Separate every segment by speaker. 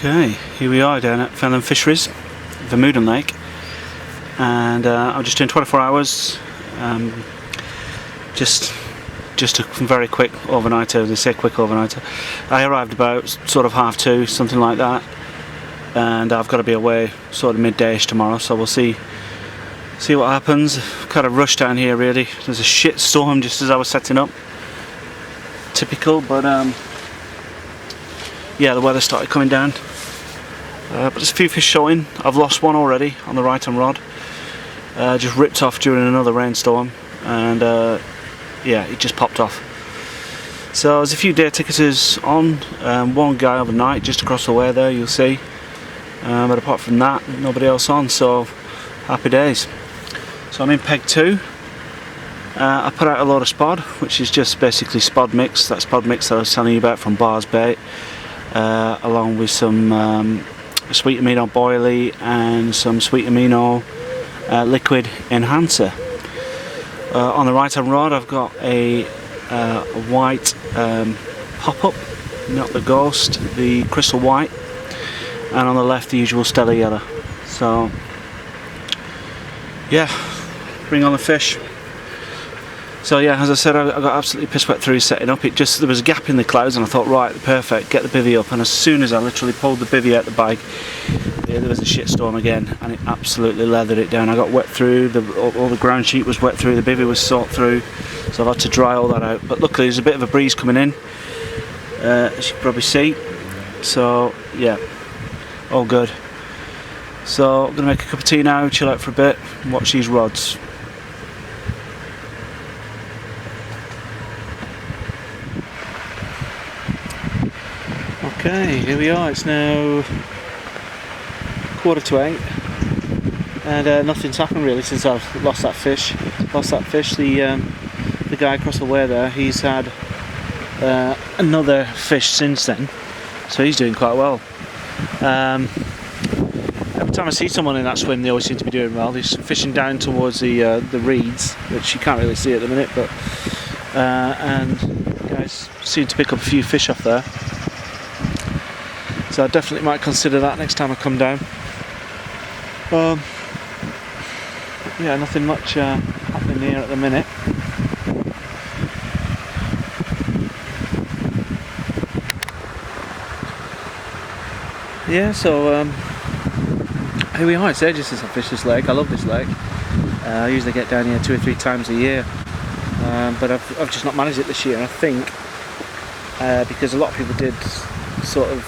Speaker 1: Okay, here we are down at Fenland Fisheries, Vermuyden Lake, and I'm just doing 24 hours. Just a very quick overnighter. They say quick overnighter. I arrived about sort of 2:30, something like that, and I've got to be away sort of midday-ish tomorrow. So we'll see what happens. Kind of rushed down here really. There's a shit storm just as I was setting up. Typical, but yeah, the weather started coming down. But there's a few fish showing. I've lost one already on the right-hand rod. Just ripped off during another rainstorm, and yeah, it just popped off. So there's a few day ticketers on. One guy overnight just across the way there, you'll see. But apart from that, nobody else on. So happy days. So I'm in peg 2. I put out a load of spod, which is just basically spod mix. That spod mix that I was telling you about from Bars Bait, along with some sweet amino boilie and some sweet amino liquid enhancer. On the right hand rod I've got a white pop-up, not the ghost, the crystal white, and on the left the usual stellar yellow. So yeah, bring on the fish. So yeah, as I said, I got absolutely piss wet through setting up. There was a gap in the clouds, and I thought, right, perfect, get the bivvy up. And as soon as I literally pulled the bivvy out the bag, yeah, there was a shit storm again, and it absolutely leathered it down. I got wet through, all the ground sheet was wet through, the bivvy was soaked through, so I've had to dry all that out. But luckily there's a bit of a breeze coming in, as you can probably see. So yeah, all good. So I'm going to make a cup of tea now, chill out for a bit, and watch these rods. Okay, here we are. It's now 7:45, and nothing's happened really since I've lost that fish. The guy across the way there, he's had another fish since then, so he's doing quite well. Every time I see someone in that swim, they always seem to be doing well. He's fishing down towards the reeds, which you can't really see at the minute, but and guys seem to pick up a few fish off there. So I definitely might consider that next time I come down. Yeah, nothing much happening here at the minute. Yeah, so here we are. It's ages since I fished this lake. I love this lake. I usually get down here 2 or 3 times a year, but I've just not managed it this year. And I think because a lot of people did sort of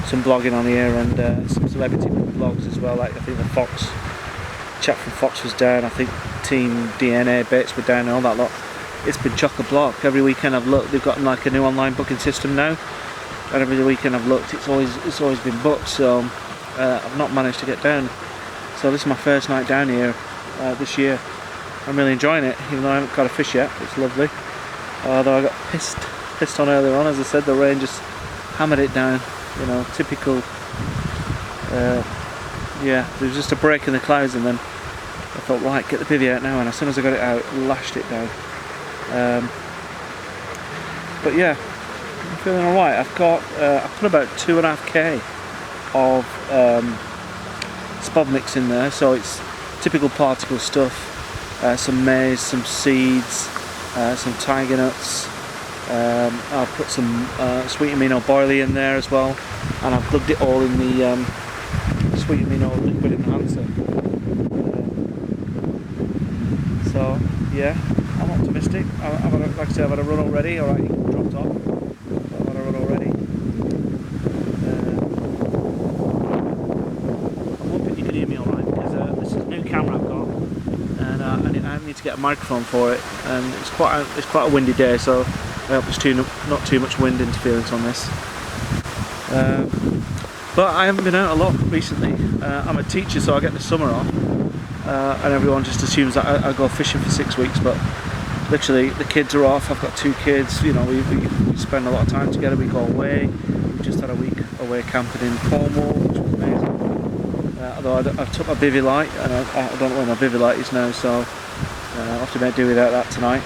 Speaker 1: some blogging on here, and some celebrity blogs as well. Like I think the Fox chap from Fox was down. I think Team DNA Baits were down, and all that lot. It's been chock-a-block. Every weekend I've looked, they've got like a new online booking system now, and every weekend I've looked, it's always been booked. So I've not managed to get down. So this is my first night down here this year. I'm really enjoying it, even though I haven't caught a fish yet. It's lovely. Although I got pissed on earlier on, as I said, the rain just hammered it down. You know, typical. Yeah, there was just a break in the clouds, and then I thought, right, get the bivvy out now. And as soon as I got it out, lashed it down. But yeah, I'm feeling all right. I've put about 2.5k of spod mix in there, so it's typical particle stuff. Some maize, some seeds, some tiger nuts. I've put some sweet amino boilie in there as well, and I've plugged it all in the sweet amino liquid enhancer. So yeah, I'm optimistic. Like I said, I've had a run already. Alright, he dropped off. I've had a run already. I'm hoping you can hear me alright, because this is a new camera I've got, and I need to get a microphone for it, and it's quite a windy day, so I hope there's not too much wind interference on this. But I haven't been out a lot recently. I'm a teacher, so I get the summer off, and everyone just assumes that I go fishing for 6 weeks, but literally the kids are off. I've got 2 kids, you know, we spend a lot of time together, we go away. We just had a week away camping in Cornwall, which was amazing. Although I took my bivvy light, and I don't know where my bivvy light is now, so I'll have to make do without that tonight.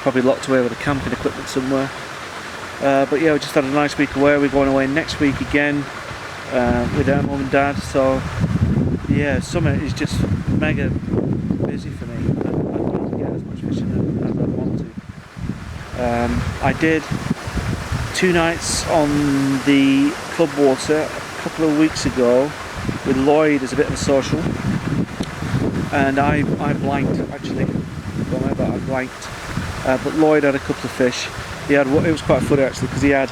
Speaker 1: Probably locked away with the camping equipment somewhere. But yeah, we just had a nice week away. We're going away next week again with our mum and dad. So yeah, summer is just mega busy for me. I don't get as much fishing as I want to. I did 2 nights on the club water a couple of weeks ago with Lloyd as a bit of a social, and I blanked actually. Don't know about I blanked, but Lloyd had a couple of fish. He had, it was quite funny actually, because he had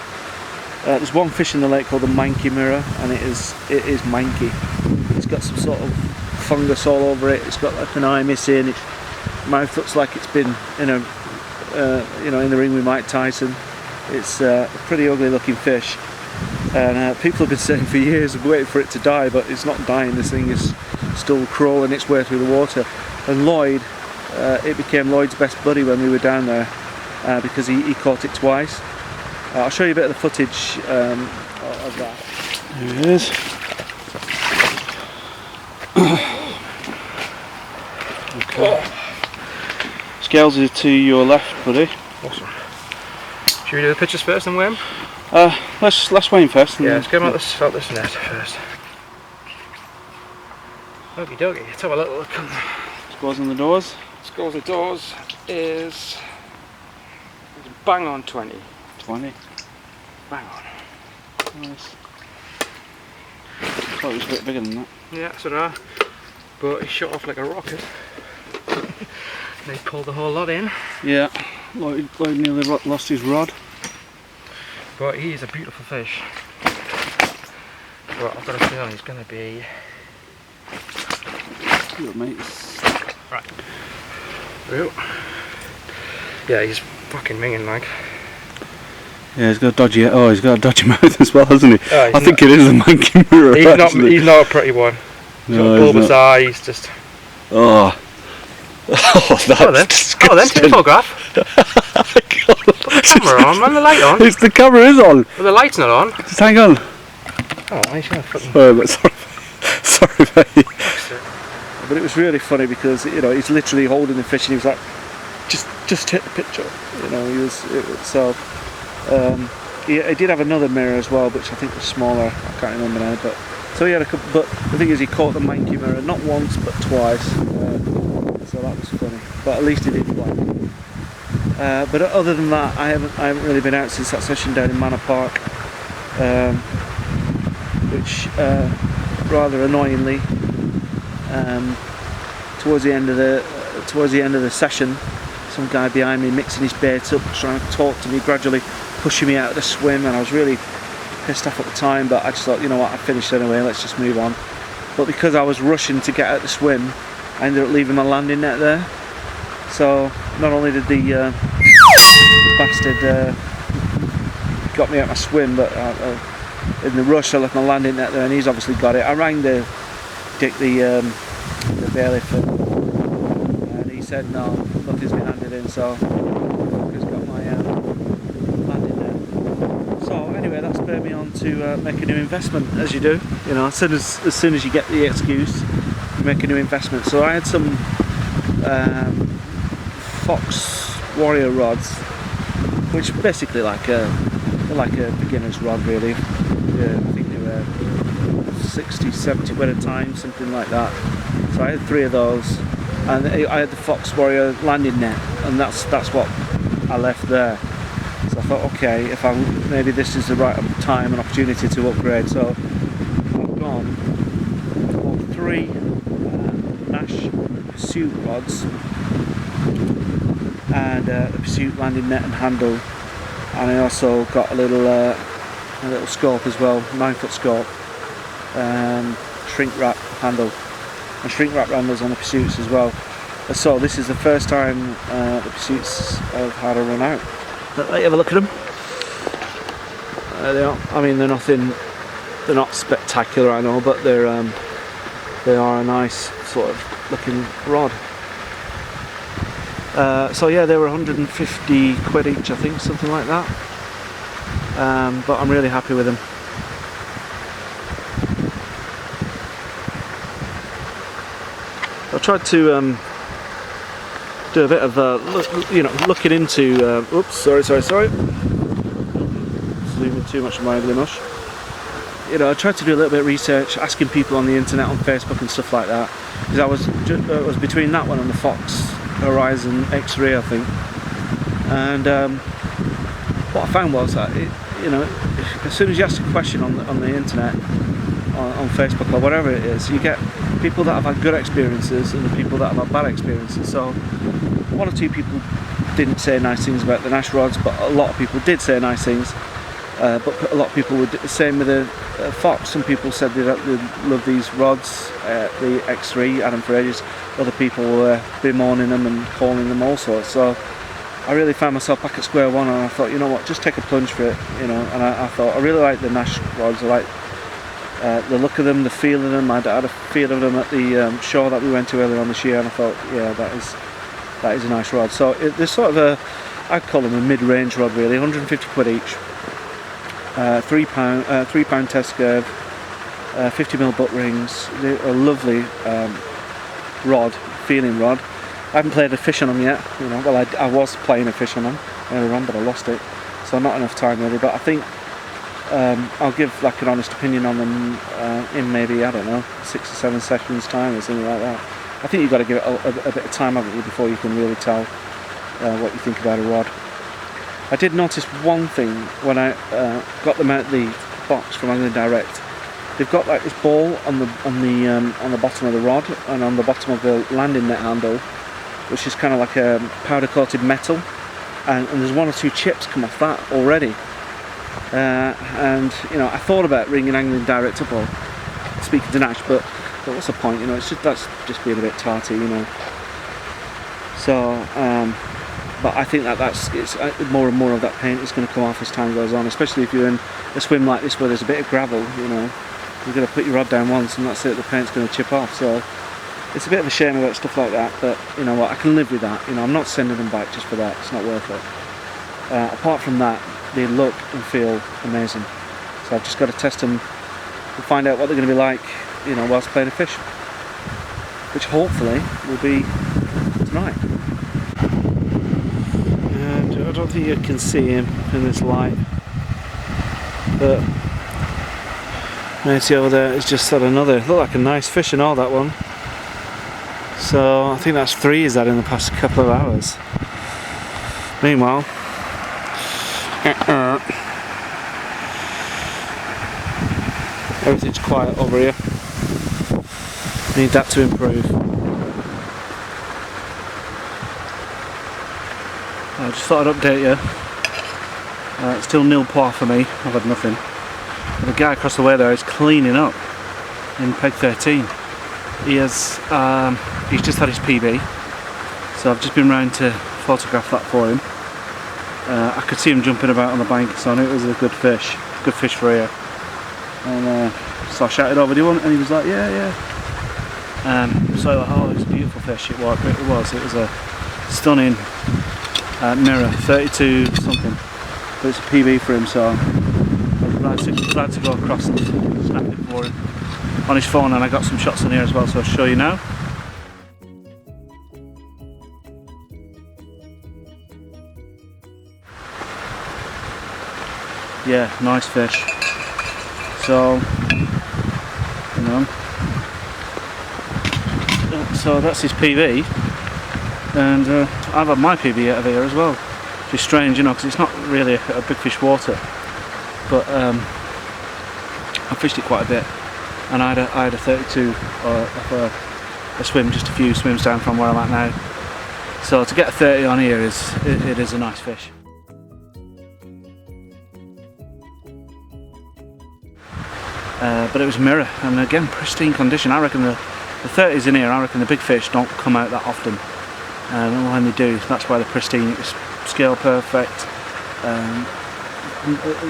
Speaker 1: there's one fish in the lake called the manky mirror, and it is manky. It's got some sort of fungus all over it. It's got like an eye missing. Its mouth looks like it's been in a in the ring with Mike Tyson. It's a pretty ugly looking fish, and people have been saying for years of waiting for it to die, but it's not dying. This thing is still crawling its way through the water. And Lloyd, it became Lloyd's best buddy when we were down there, because he caught it twice. I'll show you a bit of the footage of that.
Speaker 2: There it is. Okay. Scales are to your left, buddy.
Speaker 3: Awesome. Should we do the pictures first and weigh them?
Speaker 2: Let's weigh him first.
Speaker 3: Yeah, let's get him out this net first. Okie dokie, let's have a little look.
Speaker 2: Scores on the doors.
Speaker 3: Scores on the doors is bang on 20.
Speaker 2: 20.
Speaker 3: Bang on.
Speaker 2: Nice. Thought it was a bit bigger than that.
Speaker 3: Yeah, so did I. But he shot off like a rocket. They pulled the whole lot in.
Speaker 2: Yeah, Lloyd nearly lost his rod.
Speaker 3: But he is a beautiful fish. But I've got a feeling he's going to be...
Speaker 2: Good, mate.
Speaker 3: Right. Ooh. Yeah, he's fucking minging like.
Speaker 2: Yeah, he's got a dodgy. Oh, he's got a dodgy mouth as well, hasn't he? I think it is a manky mirror.
Speaker 3: He's not a pretty one. He's got a bulbous eye. He's just.
Speaker 2: Oh. Oh, that's disgusting.
Speaker 3: Oh, then take a photograph. Put the camera on, man. The light on.
Speaker 2: The camera is on.
Speaker 3: Well, the light's not on.
Speaker 2: Just hang on.
Speaker 3: Oh, he's gonna fucking.
Speaker 2: Sorry, mate.
Speaker 1: But it was really funny because he's literally holding the fish and he was like, just hit the picture. He did have another mirror as well, which I think was smaller. I can't remember now. But so he had a couple. But the thing is, he caught the manky mirror not once but twice. So that was funny. But at least he did blank. But other than that, I haven't really been out since that session down in Manor Park, which rather annoyingly, towards the end of the session, some guy behind me mixing his bait up, trying to talk to me, gradually pushing me out of the swim, and I was really pissed off at the time. But I just thought, you know what, I finished anyway. Let's just move on. But because I was rushing to get out the swim, I ended up leaving my landing net there. So not only did the bastard got me out my swim, but in the rush I left my landing net there, and he's obviously got it. I rang the bailiff, and he said no, nothing's been handed in, so he's got my landing net. So anyway, that spurred me on to make a new investment, as you do. As soon as you get the excuse, you make a new investment. So I had some Fox Warrior rods, which are basically they're like a beginner's rod, really. Yeah, I think they were 60, 70 quid a time, something like that. So I had 3 of those, and I had the Fox Warrior landing net, and that's what I left there. So I thought, okay, maybe this is the right time and opportunity to upgrade. So I've gone for 3 Nash Pursuit rods, and the Pursuit landing net and handle, and I also got a little scope as well, 9-foot scope, shrink wrap handle, and shrink wrap handles on the Pursuits as well. So this is the first time the Pursuits have had a run out. Let you have a look at them. They are. I mean, they're not spectacular, I know, but they are a nice sort of looking rod. So yeah, they were 150 quid each, I think, something like that. But I'm really happy with them. I tried to do a bit of looking into. Oops, sorry.
Speaker 2: consuming too much of my ugly mush. You know, I tried to do a little bit of research, asking people on the internet, on Facebook and stuff like that, because it was between that one and the Fox Horizon X-Ray, I think. And what I found was that you know, as soon as you ask a question on the internet, on Facebook or whatever it is, you get people that have had good experiences and the people that have had bad experiences. So one or two people didn't say nice things about the Nash rods, but a lot of people did say nice things. But a lot of people were the same with the Fox. Some people said they love these rods, the X3, had them for ages. Other people were bemoaning them and calling them all sorts. So I really found myself back at square one, and I thought, you know what, just take a plunge for it, you know. And I thought I really like the Nash rods. I like the look of them, the feel of them. I had a feel of them at the show that we went to earlier on this year, and I thought, yeah, that is a nice rod. So they're sort of a, I'd call them a mid-range rod really, 150 quid each. 3 pound test curve, 50mm butt rings. They're a lovely feeling rod. I haven't played a fish on them yet, you know. Well, I was playing a fish on them earlier on, but I lost it, so not enough time really. But I think I'll give like an honest opinion on them in maybe, I don't know, 6 or 7 sessions time or something like that. I think you've got to give it a bit of time, haven't you, before you can really tell what you think about a rod. I did notice one thing when I got them out of the box from Angling Direct. They've got like this ball on the bottom of the rod and on the bottom of the landing net handle, which is kind of like a powder coated metal, and there's 1 or 2 chips come off that already. And you know, I thought about ringing Angling Direct up or speaking to Nash, but what's the point? You know, that's just being a bit tarty, you know. So. But I think it's more and more of that paint is going to come off as time goes on, especially if you're in a swim like this where there's a bit of gravel. You know, you're going to put your rod down once and that's it, the paint's going to chip off. So it's a bit of a shame about stuff like that, but you know what, I can live with that. You know, I'm not sending them back just for that, it's not worth it. Apart from that, they look and feel amazing. So I've just got to test them and find out what they're going to be like, you know, whilst playing a fish, which hopefully will be tonight. I don't think you can see him in this light, but matey over there has just had another, look like a nice fish and all, that one. So I think that's 3 he's had in the past couple of hours. Meanwhile, everything's quiet over here. Need that to improve. I just thought I'd update you. It's still nil pois for me, I've had nothing. But the guy across the way there is cleaning up in peg 13. He's just had his PB, so I've just been round to photograph that for him. I could see him jumping about on the bank, so I knew it was a good fish for here. And so I shouted over, do you want it? And he was like, yeah. So like, oh, it's a beautiful fish. It was a stunning mirror, 32 something, but it's a PB for him, so I was glad to go across and snap it for him on his phone, and I got some shots in here as well, so I'll show you now. Yeah, nice fish. So, you know, so that's his PB. And I've had my PB out of here as well, which is strange, you know, because it's not really a big fish water, but I fished it quite a bit, and I had a 32 off a swim, just a few swims down from where I'm at now. So to get a 30 on here it is a nice fish. But it was a mirror, and again, pristine condition. I reckon the 30s in here, I reckon the big fish don't come out that often. And when they do, that's why they're pristine. It was scale perfect,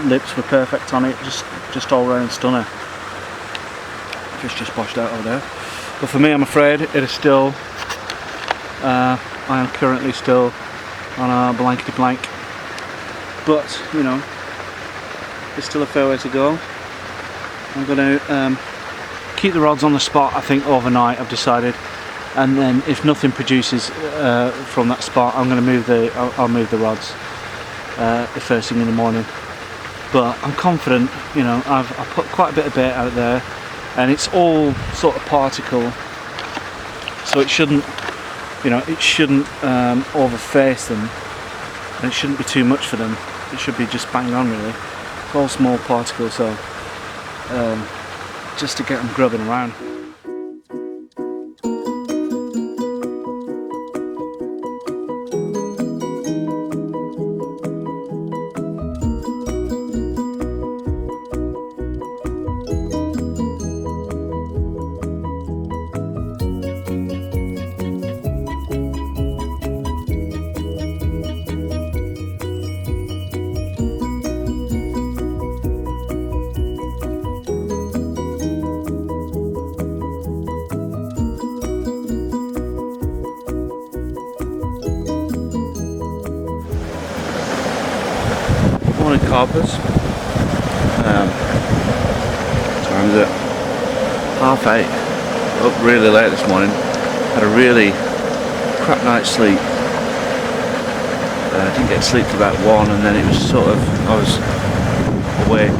Speaker 2: lips were perfect on it, just all round stunner. Fish just washed out over there. But for me, I'm afraid it is still, I am currently still on a blankety blank. But, you know, there's still a fair way to go. I'm going to keep the rods on the spot, I think, overnight, I've decided. And then if nothing produces from that spot, I'm going to I'll move the rods the first thing in the morning. but I'm confident. You know, I've put quite a bit of bait out there, and it's all sort of particle, so it shouldn't, you know, it shouldn't overface them, and it shouldn't be too much for them. It should be just bang on, really. It's all small particles, so just to get them grubbing around. Morning, carpers. Time is it? 8:30. Up really late this morning. Had a really crap night's sleep. Didn't get to sleep till about 1, and then it was sort of, I was awake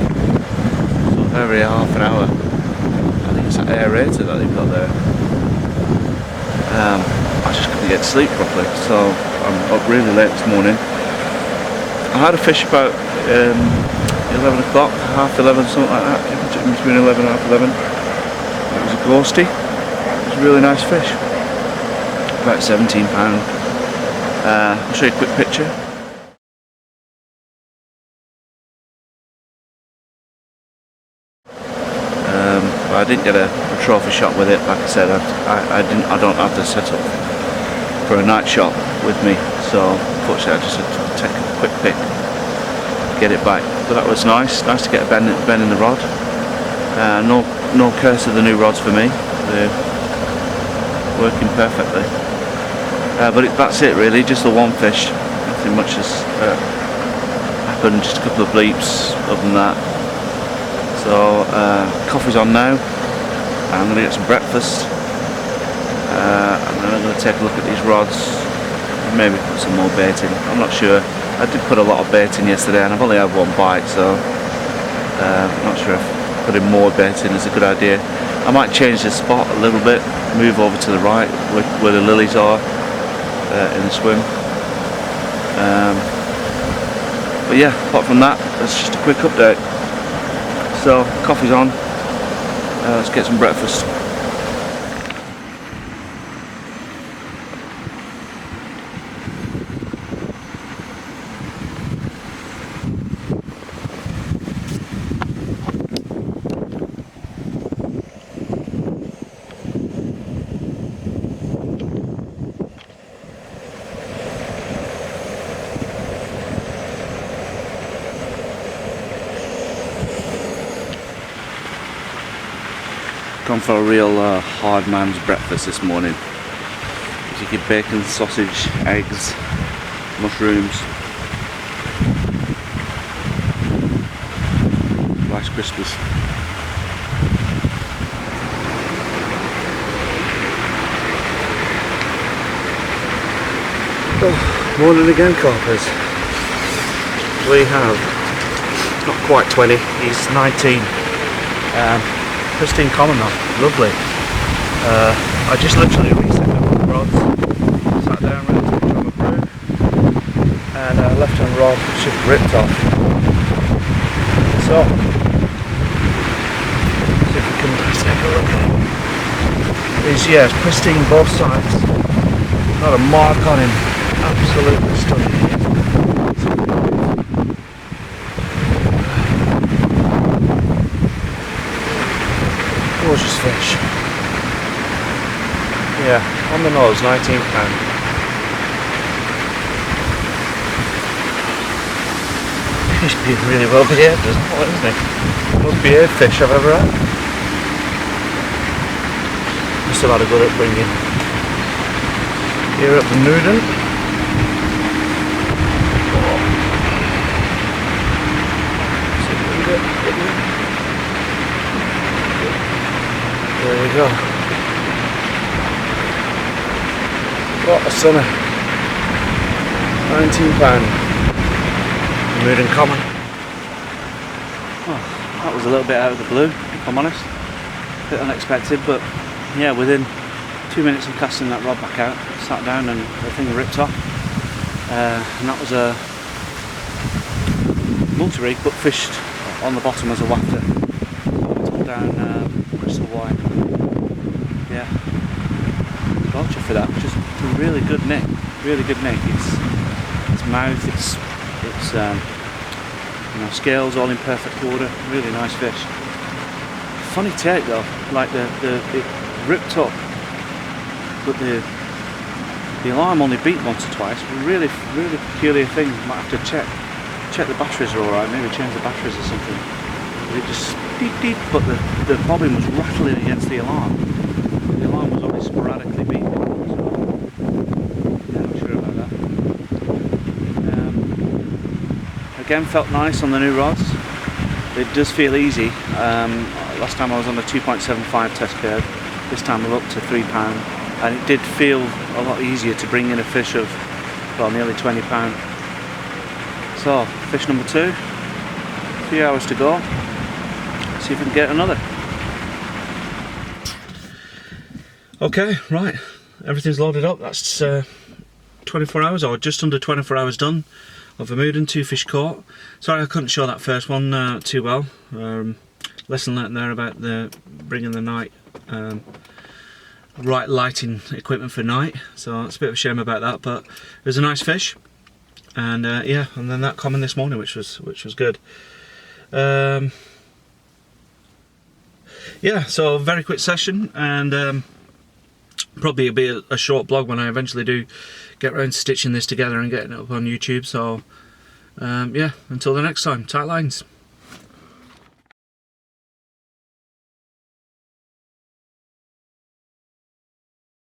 Speaker 2: sort of every half an hour. I think it's that aerator that they've got there. I just couldn't get to sleep properly, so I'm up really late this morning. I had a fish about 11 o'clock, half 11, something like that, between 11 and half 11. It was a ghosty. It was a really nice fish, about £17. I'll show you a quick picture. But I didn't get a trophy shot with it. Like I said, I don't have the setup for a night shot with me, so unfortunately I just had to take a quick pick, get it back. But that was nice to get a bend in the rod. No curse of the new rods for me. They're working perfectly. But that's it really, just the one fish. Nothing much has happened, just a couple of bleeps other than that. So coffee's on now. I'm going to get some breakfast. And then I'm going to take a look at these rods. Maybe put some more bait in. I'm not sure. I did put a lot of bait in yesterday, and I've only had one bite, so I'm not sure if putting more bait in is a good idea. I might change the spot a little bit, move over to the right where the lilies are in the swim. But yeah, apart from that, that's just a quick update. So coffee's on. Let's get some breakfast. Gone for a real hard man's breakfast this morning. You get bacon, sausage, eggs, mushrooms, Rice Krispies. Oh, morning again, carpers. We have not quite 20, he's 19. Pristine common though, lovely. I just literally reset the rods, sat down, ready to drum a brew, and left hand rod just ripped off. So, see if we can take a look at it. It's pristine both sides, not a mark on him, absolutely stunning. Gorgeous fish. Yeah, on the nose, £19. He's been really well behaved, isn't he? Most behaved fish I've ever had. Must have had a good upbringing. Here at Vermuyden. There we go. What a sinner. £19. Vermuyden common. Well, that was a little bit out of the blue, if I'm honest. A bit unexpected, but yeah, within 2 minutes of casting that rod back out, sat down and the thing ripped off. And that was a multi-rig, but fished on the bottom as a wafter. Took down crystal white. Yeah, voucher for that. Just a really good nick. Really good nick. Its mouth, its you know, scales all in perfect order. Really nice fish. Funny take though, like it ripped up, but the alarm only beat once or twice. Really peculiar thing. Might have to check the batteries are alright, maybe change the batteries or something. It just beep beep, but the bobbin was rattling against the alarm. The alarm was only sporadically beeping, so yeah, not sure about that. Again, felt nice on the new rods. It does feel easy. Last time I was on a 2.75 test curve, this time I'm up to £3, and it did feel a lot easier to bring in a fish of, well, nearly £20. So, fish number 2, a few hours to go, see if we can get another. Okay, right, everything's loaded up. That's 24 hours, or just under 24 hours done of Vermuyden, 2 fish caught. Sorry I couldn't show that first one too well. Lesson learnt there about bringing the night right lighting equipment for night, so it's a bit of a shame about that, but it was a nice fish. And yeah, and then that common this morning, which was good. Yeah, so a very quick session, and probably it'll be a short blog when I eventually do get around to stitching this together and getting it up on YouTube. So yeah, until the next time, tight lines.